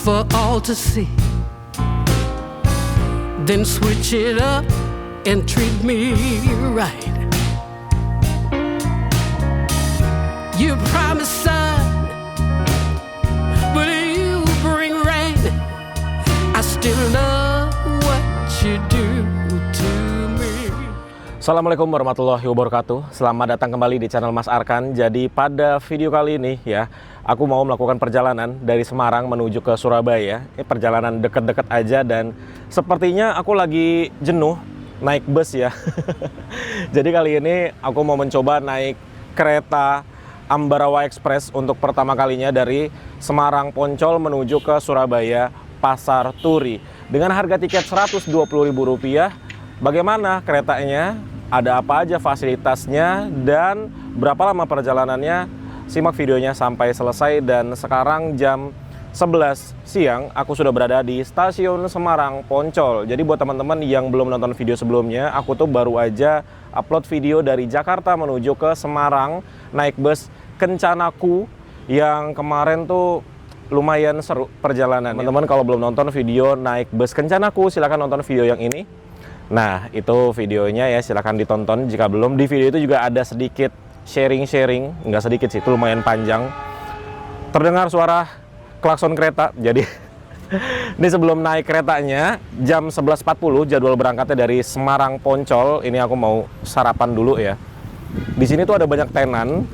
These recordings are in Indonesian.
for all to see. Then switch it up and treat me right. You promised sun, but you bring rain. I still love what you do to me. Assalamualaikum warahmatullahi wabarakatuh. Selamat datang kembali di channel Mas Arkan. Jadi pada video kali ini ya, aku mau melakukan perjalanan dari Semarang menuju ke Surabaya. Ini perjalanan deket-deket aja dan sepertinya aku lagi jenuh naik bus ya. Jadi kali ini aku mau mencoba naik kereta Ambarawa Express untuk pertama kalinya dari Semarang Poncol menuju ke Surabaya Pasar Turi. Dengan harga tiket Rp120.000. Bagaimana keretanya? Ada apa aja fasilitasnya dan berapa lama perjalanannya? Simak videonya sampai selesai. Dan sekarang jam 11 siang aku sudah berada di stasiun Semarang Poncol. Jadi buat teman-teman yang belum nonton video sebelumnya, aku tuh baru aja upload video dari Jakarta menuju ke Semarang naik bus Kencanaku yang kemarin tuh lumayan seru perjalanan. Teman-teman kalau belum nonton video naik bus Kencanaku, silahkan nonton video yang ini. Nah, itu videonya ya, silahkan ditonton jika belum. Di video itu juga ada sedikit sharing-sharing, nggak sedikit sih, itu lumayan panjang. Terdengar suara klakson kereta, jadi ini sebelum naik keretanya, jam 11.40 jadwal berangkatnya dari Semarang Poncol. Ini aku mau sarapan dulu ya. Di sini tuh ada banyak tenan,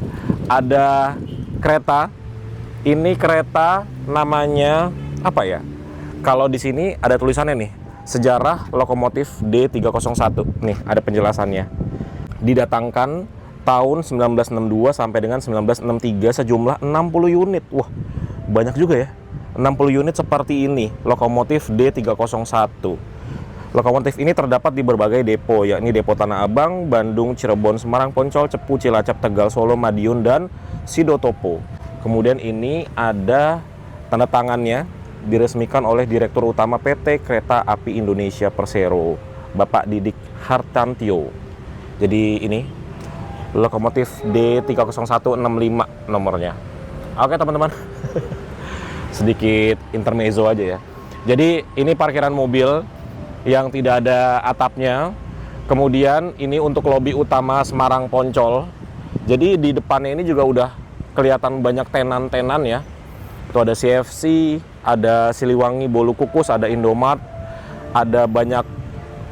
ada kereta. Ini kereta namanya apa ya? Kalau di sini ada tulisannya nih, sejarah lokomotif D301. Nih, ada penjelasannya. Didatangkan tahun 1962 sampai dengan 1963 sejumlah 60 unit. Wah, banyak juga ya. 60 unit seperti ini, lokomotif D301. Lokomotif ini terdapat di berbagai depo, yakni Depo Tanah Abang, Bandung, Cirebon, Semarang, Poncol, Cepu, Cilacap, Tegal, Solo, Madiun, dan Sidotopo. Kemudian ini ada tanda tangannya, diresmikan oleh Direktur Utama PT Kereta Api Indonesia Persero, Bapak Didik Hartantio. Jadi ini lokomotif D30165 nomornya. Oke teman-teman, sedikit intermezzo aja ya. Jadi ini parkiran mobil yang tidak ada atapnya. Kemudian ini untuk lobi utama Semarang Poncol. Jadi di depannya ini juga udah kelihatan banyak tenan-tenan ya. Itu ada CFC, ada Siliwangi, Bolu Kukus, ada Indomart, ada banyak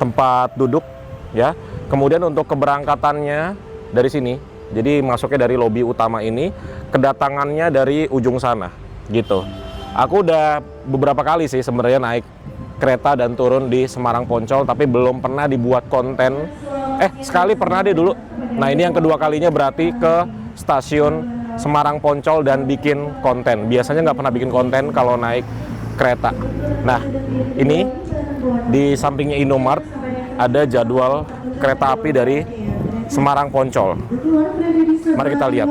tempat duduk ya. Kemudian untuk keberangkatannya dari sini, jadi masuknya dari lobi utama ini, kedatangannya dari ujung sana gitu. Aku udah beberapa kali sih sebenarnya naik kereta dan turun di Semarang Poncol, tapi belum pernah dibuat konten. Sekali pernah deh dulu. Nah ini yang kedua kalinya berarti ke stasiun Semarang Poncol dan bikin konten. Biasanya nggak pernah bikin konten kalau naik kereta. Nah, ini di sampingnya Indomart ada jadwal kereta api dari Semarang Poncol. Mari kita lihat.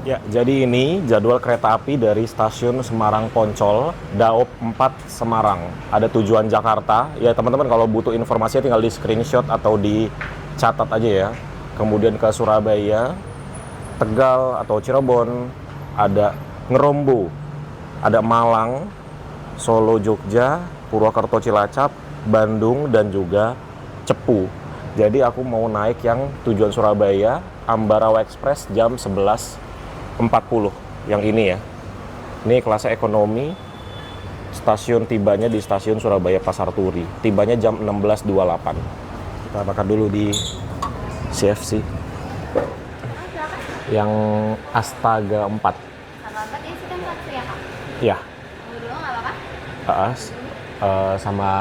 Ya, jadi ini jadwal kereta api dari stasiun Semarang Poncol, Daop 4 Semarang. Ada tujuan Jakarta. Ya, teman-teman kalau butuh informasinya tinggal di screenshot atau dicatat aja ya. Kemudian ke Surabaya, Tegal atau Cirebon, ada Ngerombo, ada Malang, Solo, Jogja, Purwokerto, Cilacap, Bandung, dan juga Cepu. Jadi aku mau naik yang tujuan Surabaya, Ambarawa Express jam 11.40 yang ini ya. Ini kelasnya ekonomi. Stasiun tibanya di stasiun Surabaya Pasar Turi. Tibanya jam 16.28. Kita makan dulu di CFC. Yang Astaga 4. Sama 4 ya, sih kan 4 ya kak? Iya. Mau dulu nggak apa-apa? Sama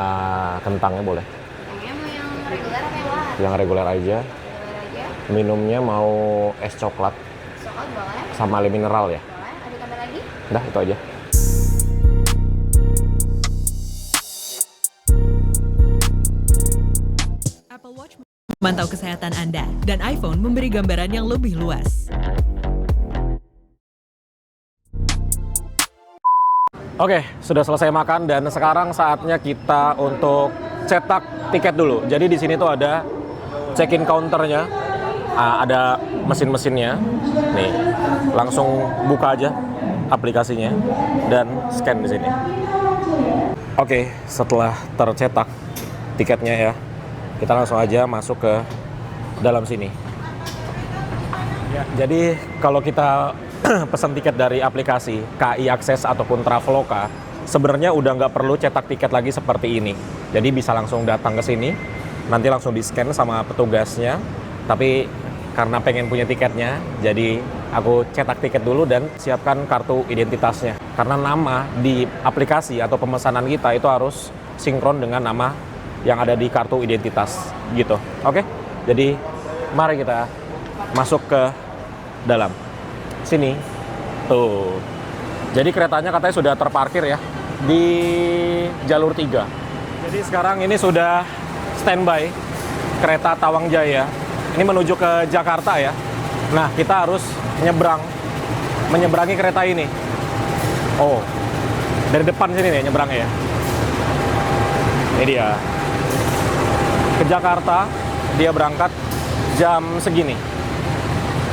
kentangnya boleh. Kentangnya mau yang reguler apa yang lahar? Yang reguler aja. Reguler aja. Minumnya mau es coklat. Coklat boleh? Sama air mineral ya. Boleh, ada tambah lagi? Udah, itu aja. Memantau kesehatan Anda, dan iPhone memberi gambaran yang lebih luas. Oke, sudah selesai makan dan sekarang saatnya kita untuk cetak tiket dulu. Jadi di sini tuh ada check-in counternya, ada mesin-mesinnya. Nih, langsung buka aja aplikasinya dan scan di sini. Oke, setelah tercetak tiketnya ya, kita langsung aja masuk ke dalam sini. Ya, jadi kalau kita pesan tiket dari aplikasi KAI Akses ataupun Traveloka, sebenarnya udah nggak perlu cetak tiket lagi seperti ini. Jadi bisa langsung datang ke sini, nanti langsung di-scan sama petugasnya. Tapi karena pengen punya tiketnya, jadi aku cetak tiket dulu dan siapkan kartu identitasnya. Karena nama di aplikasi atau pemesanan kita itu harus sinkron dengan nama yang ada di kartu identitas gitu. Oke, jadi mari kita masuk ke dalam sini. Tuh, jadi keretanya katanya sudah terparkir ya di jalur 3. Jadi sekarang ini sudah standby kereta Tawang Jaya. Ini menuju ke Jakarta ya. Nah, kita harus menyeberangi kereta ini. Oh, dari depan sini nih nyebrangnya ya. Ini dia. Ke Jakarta, dia berangkat jam segini.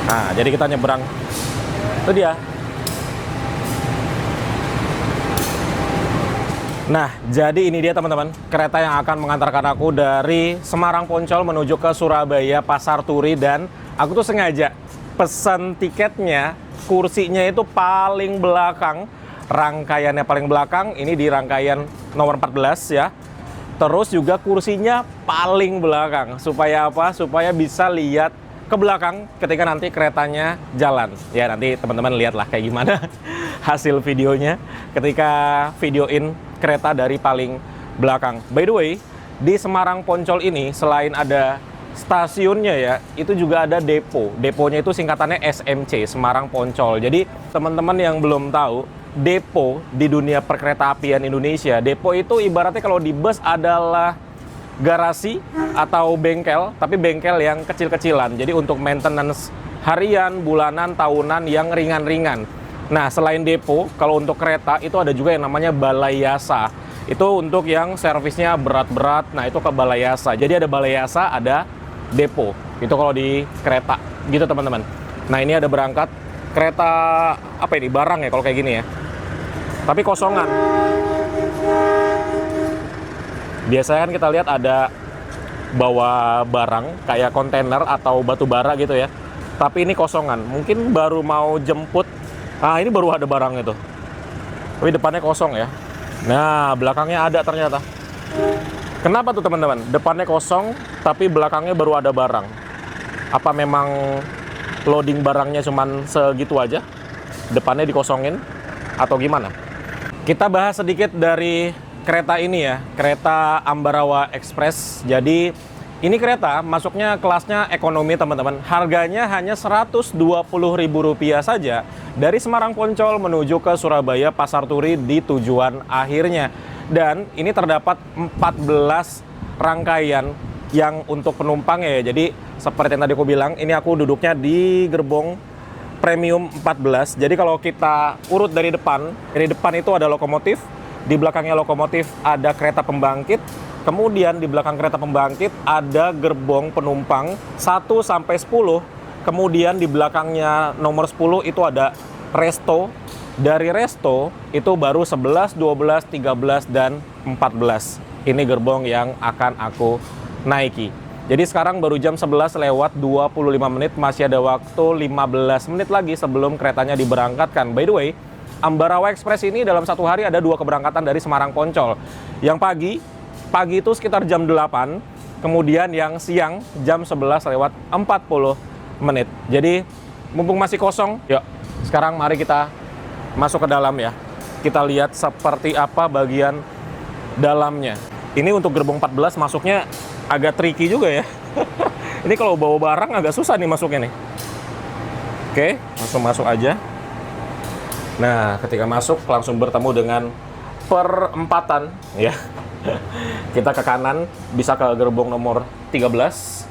Nah, jadi kita nyebrang. Itu dia. Nah, jadi ini dia teman-teman, kereta yang akan mengantarkan aku dari Semarang Poncol menuju ke Surabaya Pasar Turi. Dan aku tuh sengaja pesan tiketnya, kursinya itu paling belakang, rangkaiannya paling belakang, ini di rangkaian nomor 14 ya. Terus juga kursinya paling belakang, supaya apa? Supaya bisa lihat ke belakang ketika nanti keretanya jalan. Ya, nanti teman-teman lihatlah kayak gimana hasil videonya ketika videoin kereta dari paling belakang. By the way, di Semarang Poncol ini selain ada stasiunnya ya, itu juga ada depo. Deponya itu singkatannya SMC, Semarang Poncol. Jadi teman-teman yang belum tahu, depo di dunia perkeretaapian Indonesia, depo itu ibaratnya kalau di bus adalah garasi atau bengkel, tapi bengkel yang kecil-kecilan. Jadi untuk maintenance harian, bulanan, tahunan yang ringan-ringan. Nah, selain depo, kalau untuk kereta itu ada juga yang namanya balai yasa. Itu untuk yang servisnya berat-berat, nah itu ke balai yasa. Jadi ada balai yasa, ada depo. Itu kalau di kereta, gitu teman-teman. Nah, ini ada berangkat kereta, apa ini, barang ya kalau kayak gini ya. Tapi kosongan. Biasanya kan kita lihat ada bawa barang kayak kontainer atau batu bara gitu ya. Tapi ini kosongan. Mungkin baru mau jemput. Ah, ini baru ada barang itu. Tapi depannya kosong ya. Nah, belakangnya ada ternyata. Kenapa tuh teman-teman? Depannya kosong, tapi belakangnya baru ada barang. Apa memang loading barangnya cuman segitu aja? Depannya dikosongin? Atau gimana? Kita bahas sedikit dari kereta ini ya, kereta Ambarawa Express. Jadi ini kereta masuknya kelasnya ekonomi teman-teman. Harganya hanya Rp120.000 saja dari Semarang Poncol menuju ke Surabaya Pasar Turi di tujuan akhirnya. Dan ini terdapat 14 rangkaian yang untuk penumpang ya. Jadi seperti yang tadi aku bilang, ini aku duduknya di gerbong premium 14. Jadi kalau kita urut dari depan itu ada lokomotif. Di belakangnya lokomotif ada kereta pembangkit, kemudian di belakang kereta pembangkit ada gerbong penumpang 1 sampai 10, kemudian di belakangnya nomor 10 itu ada resto. Dari resto itu baru 11, 12, 13, dan 14. Ini gerbong yang akan aku naiki. Jadi sekarang baru jam 11 lewat 25 menit, masih ada waktu 15 menit lagi sebelum keretanya diberangkatkan. By the way, Ambarawa Express ini dalam satu hari ada 2 keberangkatan dari Semarang Poncol. Yang pagi itu sekitar jam 8, kemudian yang siang jam 11 lewat 40 menit. Jadi mumpung masih kosong, yuk sekarang mari kita masuk ke dalam ya. Kita lihat seperti apa bagian dalamnya. Ini untuk gerbong 14 masuknya agak tricky juga ya. Ini kalau bawa barang agak susah nih masuknya nih. Oke, langsung masuk aja. Nah, ketika masuk langsung bertemu dengan perempatan ya. Kita ke kanan bisa ke gerbong nomor 13,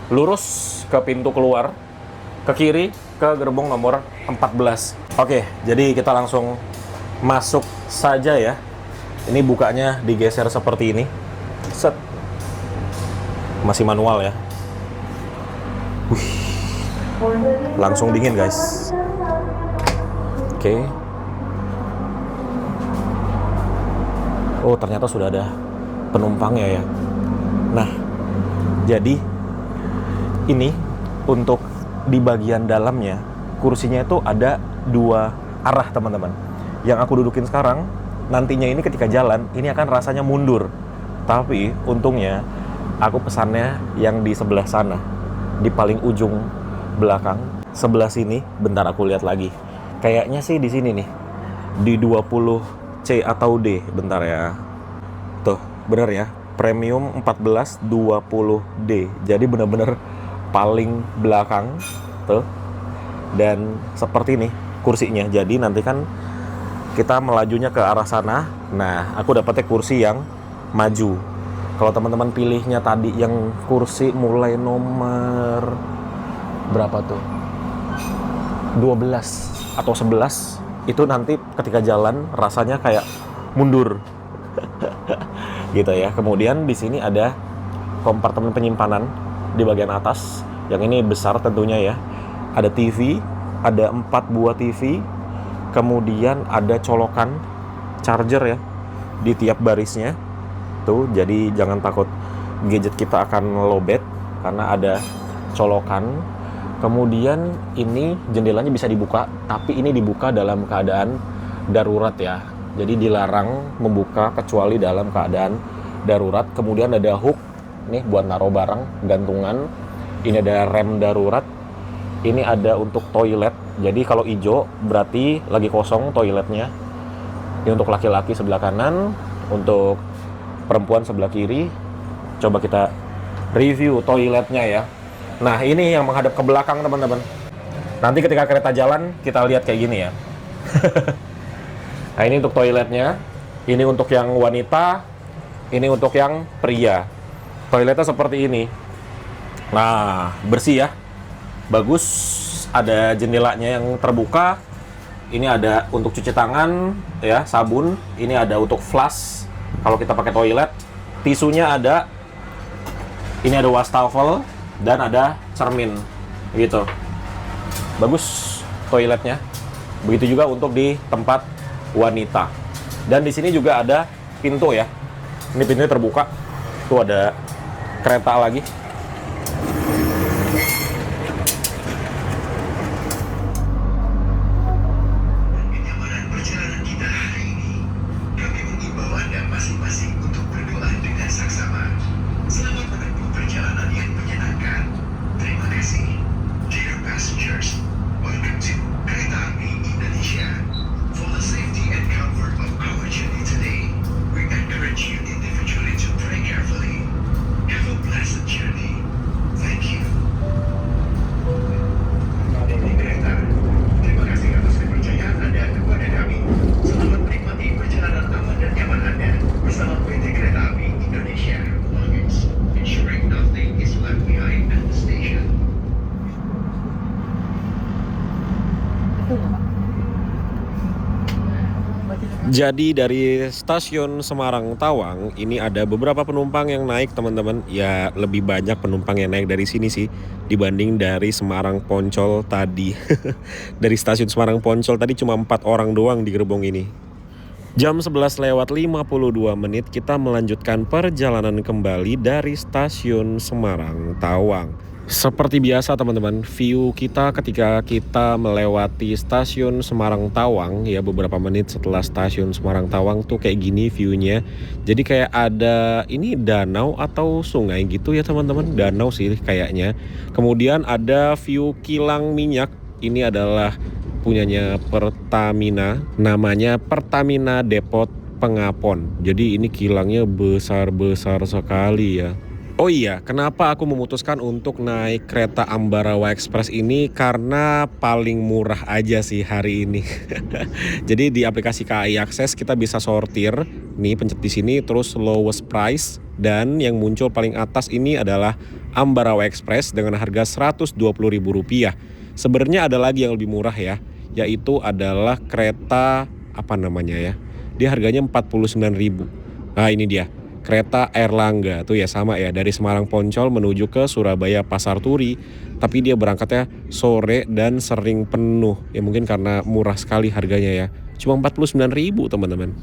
lurus ke pintu keluar, ke kiri ke gerbong nomor 14. Oke, jadi kita langsung masuk saja ya. Ini bukanya digeser seperti ini. Set. Masih manual ya. Wih. Langsung dingin guys. Oke, Oh, ternyata sudah ada penumpangnya ya. Nah, jadi ini untuk di bagian dalamnya, kursinya itu ada 2 arah teman-teman. Yang aku dudukin sekarang, nantinya ini ketika jalan, ini akan rasanya mundur. Tapi untungnya aku pesannya yang di sebelah sana, di paling ujung belakang, sebelah sini. Bentar aku lihat lagi. Kayaknya sih di sini nih, di 20C atau D. Bentar ya. Tuh, bener ya. Premium 14 20D. Jadi bener-bener paling belakang tuh. Dan seperti ini kursinya. Jadi nanti kan kita melajunya ke arah sana. Nah, aku dapetnya kursi yang maju. Kalau teman-teman pilihnya tadi yang kursi mulai nomor berapa tuh? 12 atau 11, itu nanti ketika jalan rasanya kayak mundur. Gitu ya. Kemudian di sini ada kompartemen penyimpanan di bagian atas. Yang ini besar tentunya ya. Ada TV, ada 4 buah TV. Kemudian ada colokan charger ya di tiap barisnya. Tuh, jadi jangan takut gadget kita akan lowbat karena ada colokan. Kemudian ini jendelanya bisa dibuka, tapi ini dibuka dalam keadaan darurat ya. Jadi dilarang membuka kecuali dalam keadaan darurat. Kemudian ada hook nih buat naruh barang, gantungan. Ini ada rem darurat. Ini ada untuk toilet. Jadi kalau hijau berarti lagi kosong toiletnya. Ini untuk laki-laki sebelah kanan, untuk perempuan sebelah kiri. Coba kita review toiletnya ya. Nah, ini yang menghadap ke belakang teman-teman. Nanti ketika kereta jalan kita lihat kayak gini ya. Nah, ini untuk toiletnya. Ini untuk yang wanita. Ini untuk yang pria. Toiletnya seperti ini. Nah, bersih ya. Bagus. Ada jendelanya yang terbuka. Ini ada untuk cuci tangan ya, sabun. Ini ada untuk flush kalau kita pakai toilet. Tisunya ada. Ini ada wastafel dan ada cermin gitu. Bagus toiletnya. Begitu juga untuk di tempat wanita. Dan di sini juga ada pintu ya. Ini pintunya terbuka. Tuh ada kereta lagi. Kenyamanan perjalanan kita hari ini, kami mengimbau Anda masing-masing untuk berdoa dengan saksama. Selamat menempuh perjalanan yang menyenangkan. Terima kasih. Dear passengers, welcome to Kereta Api Indonesia. For the safety and comfort of our journey today, we encourage you individually to pray carefully. Have a blessed journey. Thank you. PT Kereta, terima kasih atas kepercayaan Anda kepada kami. Selamat menikmati perjalanan aman dan nyaman Anda bersama PT Kereta Api Indonesia. Luggage, ensuring nothing is left behind at the station. Jadi dari stasiun Semarang Tawang ini ada beberapa penumpang yang naik teman-teman. Ya lebih banyak penumpang yang naik dari sini sih dibanding dari Semarang Poncol tadi. Dari stasiun Semarang Poncol tadi cuma 4 orang doang di gerbong ini. Jam 11:52 kita melanjutkan perjalanan kembali dari stasiun Semarang Tawang. Seperti biasa teman-teman, view kita ketika kita melewati stasiun Semarang Tawang ya, beberapa menit setelah stasiun Semarang Tawang tuh kayak gini viewnya. Jadi kayak ada ini danau atau sungai gitu ya teman-teman, danau sih kayaknya. Kemudian ada view kilang minyak, ini adalah punyanya Pertamina, namanya Pertamina Depot Pengapon. Jadi ini kilangnya besar-besar sekali ya. Oh iya, kenapa aku memutuskan untuk naik kereta Ambarawa Express ini? Karena paling murah aja sih hari ini. Jadi di aplikasi KAI Akses kita bisa sortir, nih pencet di sini terus lowest price, dan yang muncul paling atas ini adalah Ambarawa Express dengan harga Rp120.000. Sebenarnya ada lagi yang lebih murah ya, yaitu adalah kereta apa namanya ya? Dia harganya Rp49.000. Nah, ini dia. Kereta Airlangga tuh ya, sama ya, dari Semarang Poncol menuju ke Surabaya Pasar Turi, tapi dia berangkatnya sore dan sering penuh ya, mungkin karena murah sekali harganya ya, cuma 49.000 teman-teman.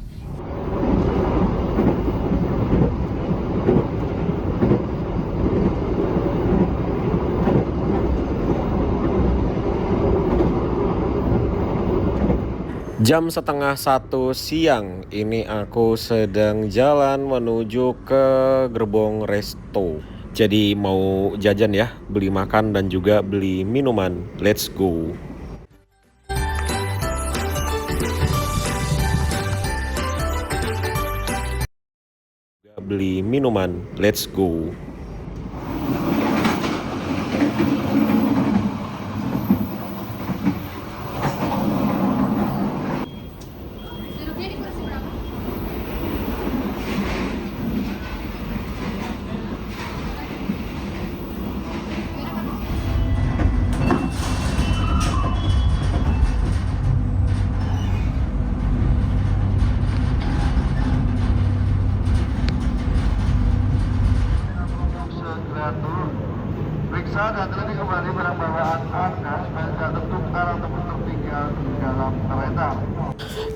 Jam setengah 1 siang, ini aku sedang jalan menuju ke gerbong resto. Jadi mau jajan ya, beli makan dan juga beli minuman. Let's go. Beli minuman, let's go. Duduknya di kursi berapa? Periksa dan teliti kembali barang bawaan Anda supaya tidak tertukar ataupun tertinggal di dalam kereta.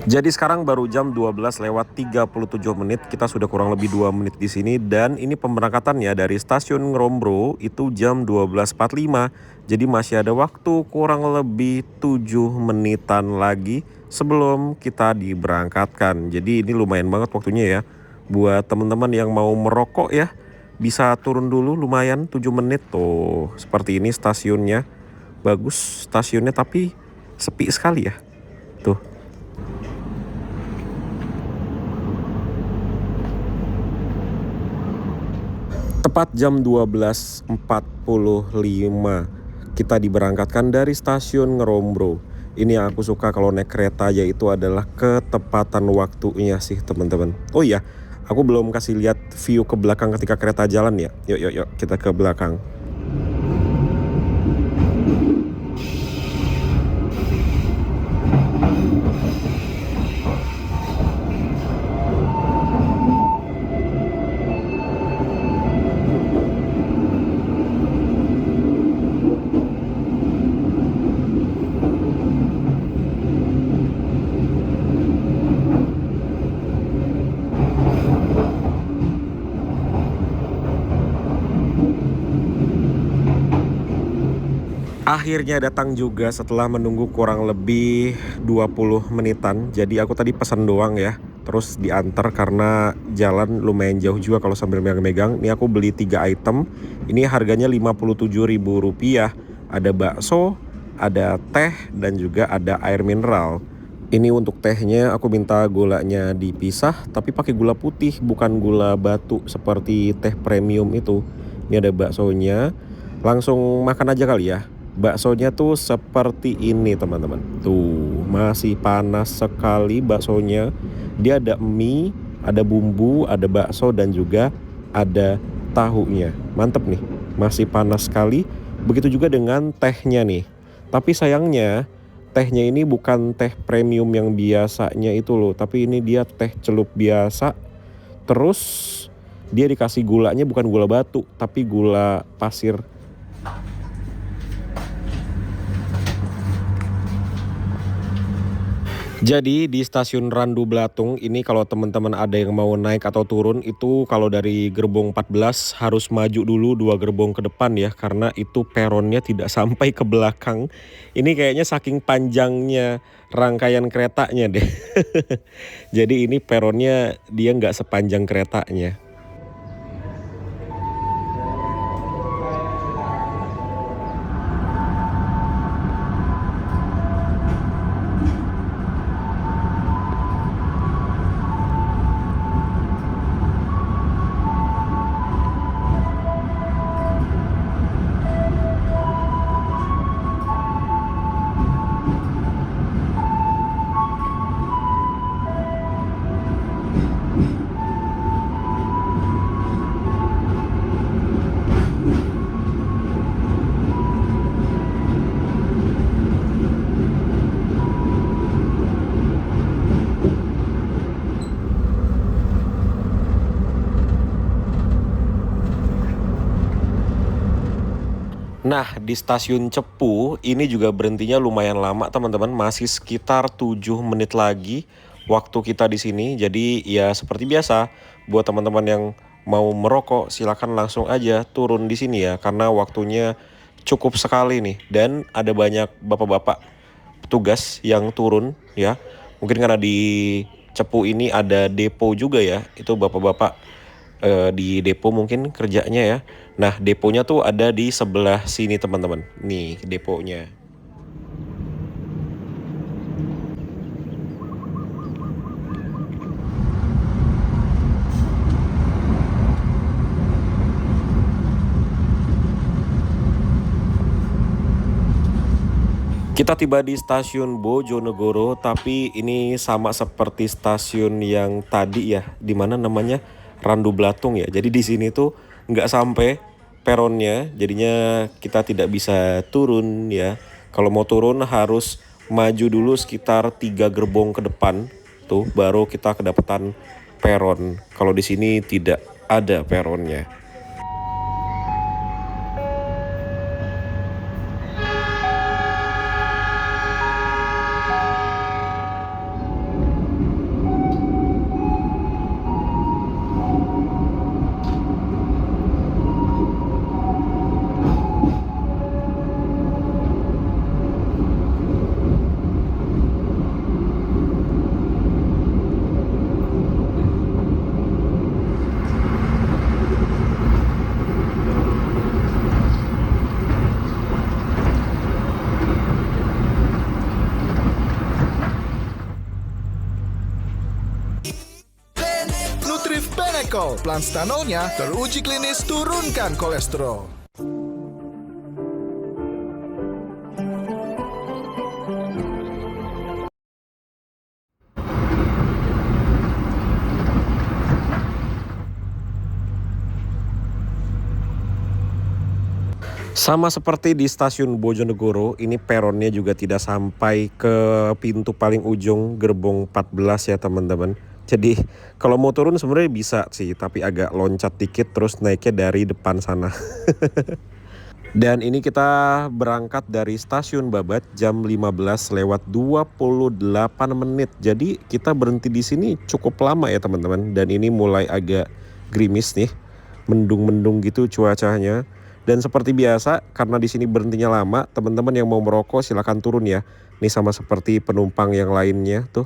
Jadi sekarang baru jam 12 lewat 37 menit, kita sudah kurang lebih 2 menit di sini dan ini pemberangkatannya dari stasiun Ngerombro itu jam 12.45. Jadi masih ada waktu kurang lebih 7 menitan lagi sebelum kita diberangkatkan. Jadi ini lumayan banget waktunya ya buat teman-teman yang mau merokok ya. Bisa turun dulu lumayan 7 menit tuh. Seperti ini stasiunnya. Bagus stasiunnya tapi sepi sekali ya. Tuh. Tepat jam 12.45 kita diberangkatkan dari stasiun Ngerombro. Ini yang aku suka kalau naik kereta yaitu adalah ketepatan waktunya sih teman-teman. Oh iya, aku belum kasih lihat view ke belakang ketika kereta jalan ya. Yuk kita ke belakang. Akhirnya datang juga setelah menunggu kurang lebih 20 menitan. Jadi aku tadi pesan doang ya, terus diantar karena jalan lumayan jauh juga kalau sambil megang-megang. Ini aku beli 3 item. Ini harganya Rp57.000. Ada bakso, ada teh, dan juga ada air mineral. Ini untuk tehnya aku minta gulanya dipisah, tapi pakai gula putih bukan gula batu seperti teh premium itu. Ini ada baksonya. Langsung makan aja kali ya. Baksonya tuh seperti ini teman-teman. Tuh masih panas sekali baksonya. Dia ada mie, ada bumbu, ada bakso dan juga ada tahunya. Mantep nih, masih panas sekali. Begitu juga dengan tehnya nih. Tapi sayangnya tehnya ini bukan teh premium yang biasanya itu loh. Tapi ini dia teh celup biasa. Terus dia dikasih gulanya bukan gula batu tapi gula pasir. Jadi di stasiun Randu Blatung ini kalau teman-teman ada yang mau naik atau turun itu kalau dari gerbong 14 harus maju dulu 2 gerbong ke depan ya, karena itu peronnya tidak sampai ke belakang. Ini kayaknya saking panjangnya rangkaian keretanya deh. Jadi ini peronnya dia nggak sepanjang keretanya. Nah, di stasiun Cepu ini juga berhentinya lumayan lama teman-teman, masih sekitar 7 menit lagi waktu kita di sini. Jadi ya seperti biasa, buat teman-teman yang mau merokok silakan langsung aja turun di sini ya, karena waktunya cukup sekali nih dan ada banyak bapak-bapak petugas yang turun ya Mungkin karena di Cepu ini ada depo juga ya. Itu bapak-bapak di depo mungkin kerjanya ya. Nah, deponya tuh ada di sebelah sini teman-teman. Nih deponya. Kita tiba di stasiun Bojonegoro, tapi ini sama seperti stasiun yang tadi ya, di mana namanya Randu Blatung ya. Jadi di sini tuh nggak sampai peronnya, jadinya kita tidak bisa turun ya. Kalau mau turun harus maju dulu sekitar 3 gerbong ke depan, tuh baru kita kedapatan peron. Kalau di sini tidak ada peronnya. Nutrif Benecol, plan stanolnya teruji klinis turunkan kolesterol. Sama seperti di stasiun Bojonegoro, ini peronnya juga tidak sampai ke pintu paling ujung gerbong 14 ya teman-teman. Jadi kalau mau turun sebenarnya bisa sih, tapi agak loncat dikit terus naiknya dari depan sana. Dan ini kita berangkat dari stasiun Babat jam 15 lewat 28 menit. Jadi kita berhenti di sini cukup lama ya teman-teman. Dan ini mulai agak gerimis nih, mendung-mendung gitu cuacanya. Dan seperti biasa, karena di sini berhentinya lama, teman-teman yang mau merokok silakan turun ya. Ini sama seperti penumpang yang lainnya tuh,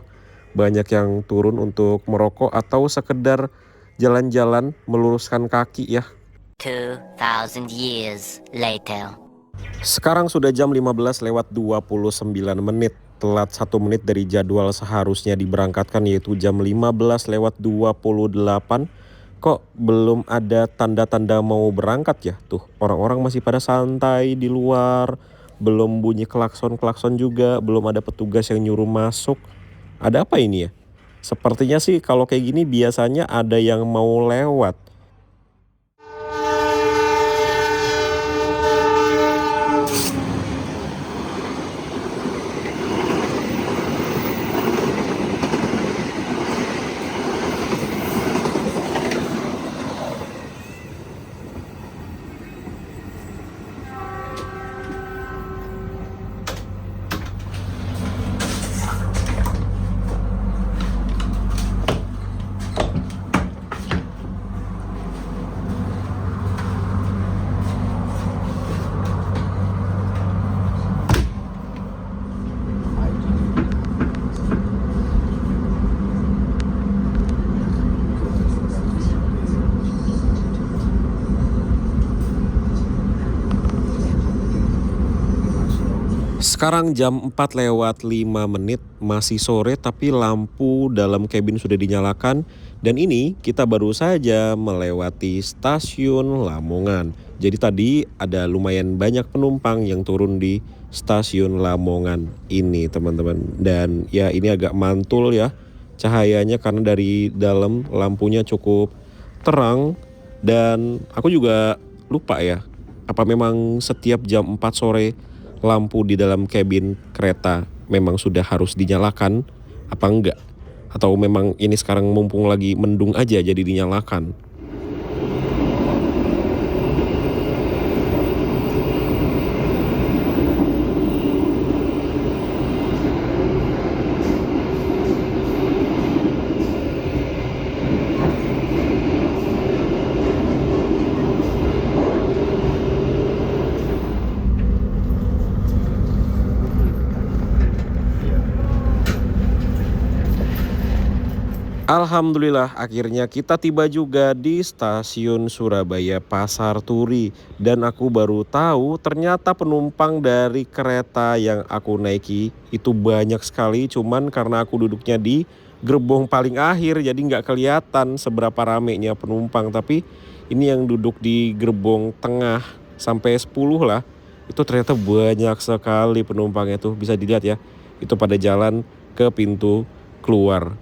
banyak yang turun untuk merokok atau sekedar jalan-jalan meluruskan kaki ya. 2,000 years later. Sekarang sudah jam 15 lewat 29 menit, telat 1 menit dari jadwal seharusnya diberangkatkan yaitu jam 15 lewat 28. Kok belum ada tanda-tanda mau berangkat ya? Tuh orang-orang masih pada santai di luar, belum bunyi klakson-klakson juga, belum ada petugas yang nyuruh masuk. Ada apa ini ya? Sepertinya sih kalau kayak gini biasanya ada yang mau lewat. Sekarang jam 4 lewat 5 menit, masih sore tapi lampu dalam kabin sudah dinyalakan. Dan ini kita baru saja melewati stasiun Lamongan. Jadi tadi ada lumayan banyak penumpang yang turun di stasiun Lamongan ini teman-teman. Dan ya ini agak mantul ya cahayanya karena dari dalam lampunya cukup terang. Dan aku juga lupa ya, apa memang setiap jam 4 sore lampu di dalam kabin kereta memang sudah harus dinyalakan apa enggak? Atau memang ini sekarang mumpung lagi mendung aja jadi dinyalakan? Alhamdulillah akhirnya kita tiba juga di stasiun Surabaya Pasar Turi. Dan aku baru tahu ternyata penumpang dari kereta yang aku naiki itu banyak sekali. Cuman karena aku duduknya di gerbong paling akhir jadi nggak kelihatan seberapa ramenya penumpang. Tapi ini yang duduk di gerbong tengah sampai 10 lah. Itu ternyata banyak sekali penumpangnya tuh, bisa dilihat ya. Itu pada jalan ke pintu keluar.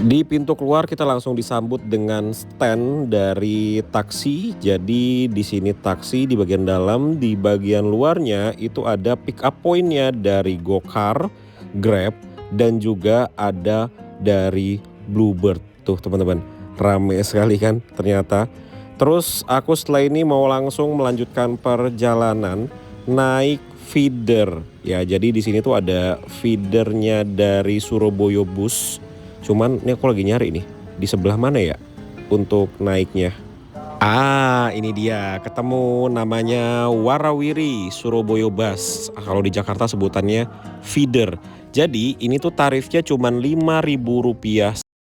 Di pintu keluar kita langsung disambut dengan stand dari taksi. Jadi di sini taksi di bagian dalam, di bagian luarnya itu ada pick up pointnya dari Gokar, Grab, dan juga ada dari Bluebird. Tuh teman-teman, rame sekali kan ternyata. Terus aku setelah ini mau langsung melanjutkan perjalanan naik feeder. Ya, jadi di sini tuh ada feedernya dari Surabaya Bus. Cuman ini aku lagi nyari nih, di sebelah mana ya untuk naiknya. Ah, ini dia, ketemu, namanya Warawiri Surabaya Bus. Kalau di Jakarta sebutannya feeder. Jadi ini tuh tarifnya cuman Rp5.000